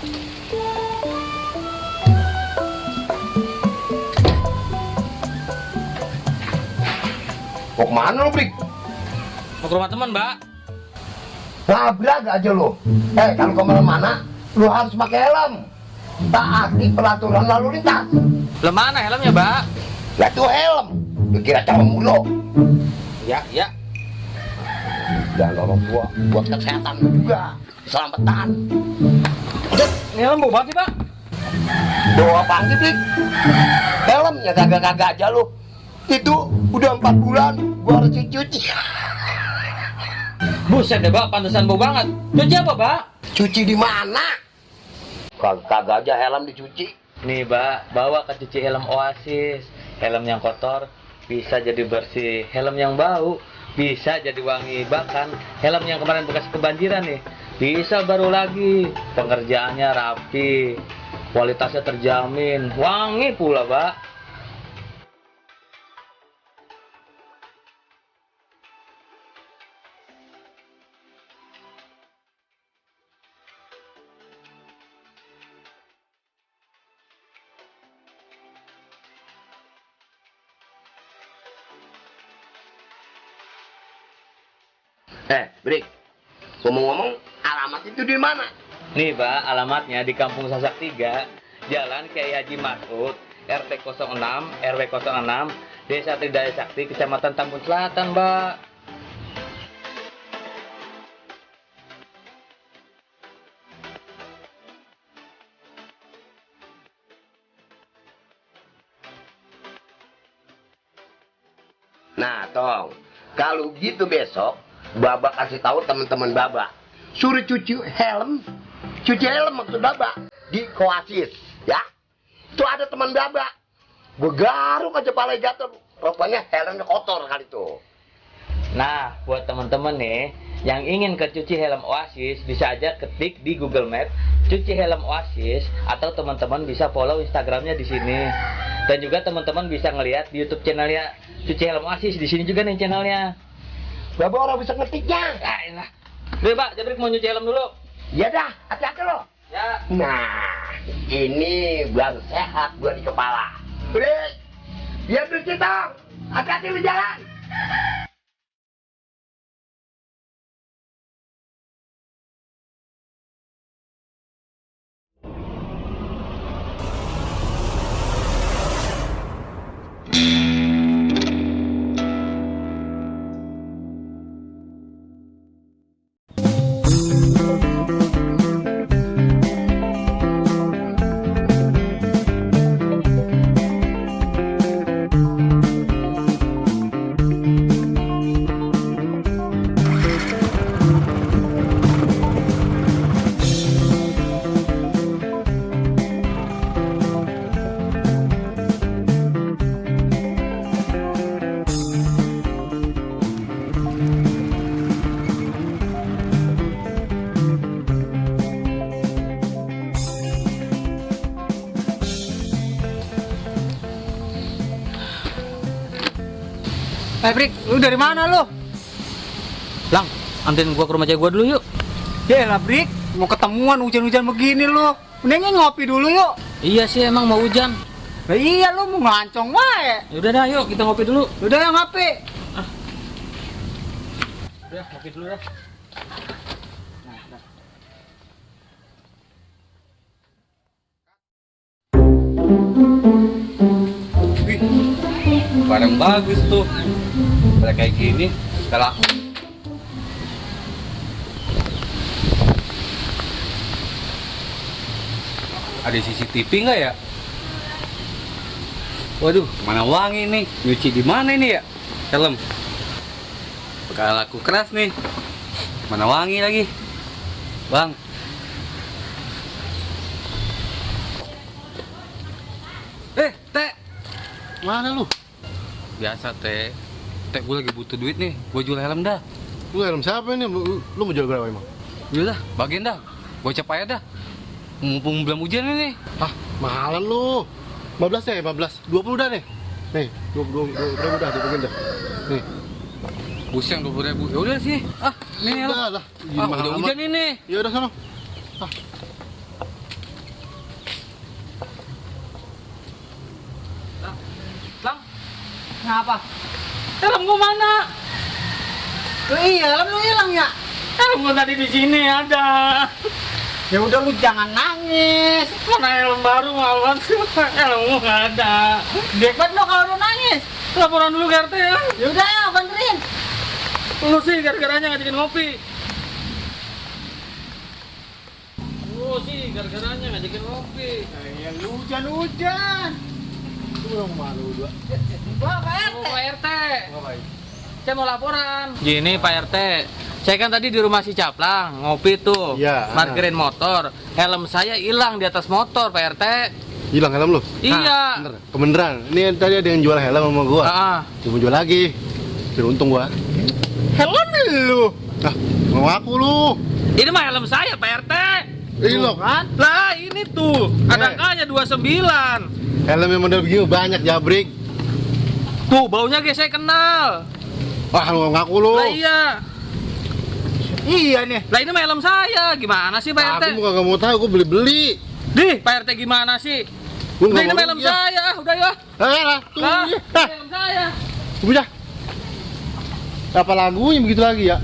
Mau kemana lu, Brik? Mau ke rumah teman, Mbak. Labrak aja lu. Kalau kemana-mana, lu harus pakai helm. Taati peraturan lalu lintas. Belum mana helmnya, Mbak? Ya itu helm. Lu kira calon mulu. Ya. Dan orang tua buat kesehatan juga. Keselamatan. Ini helm bau banget sih, Pak. Doa apaan sih, Brik? Helmnya kagak-kagak aja lu. Itu udah 4 bulan gua harus cuci. Buset deh, Pak, pantesan bau banget. Cuci apa, Pak? Cuci di mana? Kagak aja helm dicuci. Nih, Mbak, bawa ke cuci helm Oasis. Helm yang kotor bisa jadi bersih. Helm yang bau bisa jadi wangi. Bahkan helm yang kemarin bekas kebanjiran nih bisa baru lagi. Pengerjaannya rapi, kualitasnya terjamin, wangi pula, Pak. Brik, ngomong-ngomong, alamat itu di mana? Nih, Pak, alamatnya di Kampung Sasak 3, Jalan Kiai Haji Masud, RT 06, RW 06, Desa Tridaya Sakti, Kecamatan Tambun Selatan, Mbak. Nah, Tong, kalau gitu besok Baba kasih tahu teman-teman Baba, suruh cuci helm maksud Baba di Oasis, ya. Itu ada teman Baba, begaruk aja pala jatuh, rupanya helmnya kotor kali itu. Nah, buat teman-teman nih yang ingin kecuci helm Oasis, bisa aja ketik di Google Map cuci helm Oasis, atau teman-teman bisa follow Instagramnya di sini. Dan juga teman-teman bisa ngelihat di YouTube channelnya cuci helm Oasis, di sini juga nih channelnya. Baba orang bisa ngetiknya. Ah, elah. Udah, Pak, Jabrik mau nyuci helm dulu. Ya dah, hati-hati lo. Ya. Nah, ini bulan sehat gua di kepala. Brik, biar bersih, Tong. Hati-hati lu jalan. Brik, lu dari mana lu? Lang, anterin gua ke rumah cewek gua dulu yuk. Ya lah, Brik, mau ketemuan hujan-hujan begini lu. Mendingan ngopi dulu yuk. Iya sih, emang mau hujan. Lah iya, lu mau ngancong wae. Yaudah dah, yuk kita ngopi dulu. Udah yang ngopi. Udah, ngopi dulu dah. Barang bagus tuh, pada kayak gini, udah laku. Ada CCTV nggak ya? Waduh, mana wangi nih? Nyuci di mana ini ya? Helm. Bakal laku keras nih. Mana wangi lagi, Bang? Teh, mana lu? Biasa teh gue lagi butuh duit nih, gue jual helm dah. Lu helm siapa ini? Lu mau jual berapa emang? Udah dah, bagian dah, gue capek dah. Mumpung belum hujan ini. Ah, mahalan lu. 15 ya, 15. 20 dah nih. Nih, 20 ribu dah, dibagiin dah. Nih. Buseng 20.000. Ya udah sih. Ah, ini helm. Udah lah. Ah, udah hujan ini. Ya udah sana. Ah. Kenapa? Helm gua mana? Loh, iya, helm lu hilang ya? Helm gua tadi di sini ada. Ya udah lu jangan nangis. Mana helm baru malam sih? Helm gua nggak ada. Debat lo kalau udah nangis. Laporan dulu ke RT ya. Ya udah ya, bantuin. Lu sih gara-garanya ngajakin ngopi. Lu sih gara-garanya ngajakin ngopi. Ya lu hujan-hujan. Kurang malu dua. Wah, Pak RT. Oh, Pak RT. Saya mau laporan. Gini Pak RT, saya kan tadi di rumah si Caplang ngopi tuh, Iya. parkirin motor. Helm saya hilang di atas motor Pak RT. Hilang helm lu? Iya. Bener. Kebeneran. Ini tadi ada yang jual helm sama gua. Ah, Cuma jual lagi. Biar untung gua. Helm lu. Ah, mau ngaku lu. ini mah helm saya Pak RT. Ini lo Kan? Lah ini tuh, ada angkanya 29. helm yang model begini banyak jabrik. Tuh baunya guys saya kenal. Wah, lu ngaku lu. Lah iya. Iya nih. Lah ini mah helm saya. Gimana sih Pak RT? Aku gak mau tahu, gua beli-beli. Di Pak RT gimana sih? Gua Udah nggak ini mau mah helm rugi ya. saya. Udah ya. Lah, tuh. Lah, Iya. ini helm saya. Udah. Apa lagunya begitu lagi ya?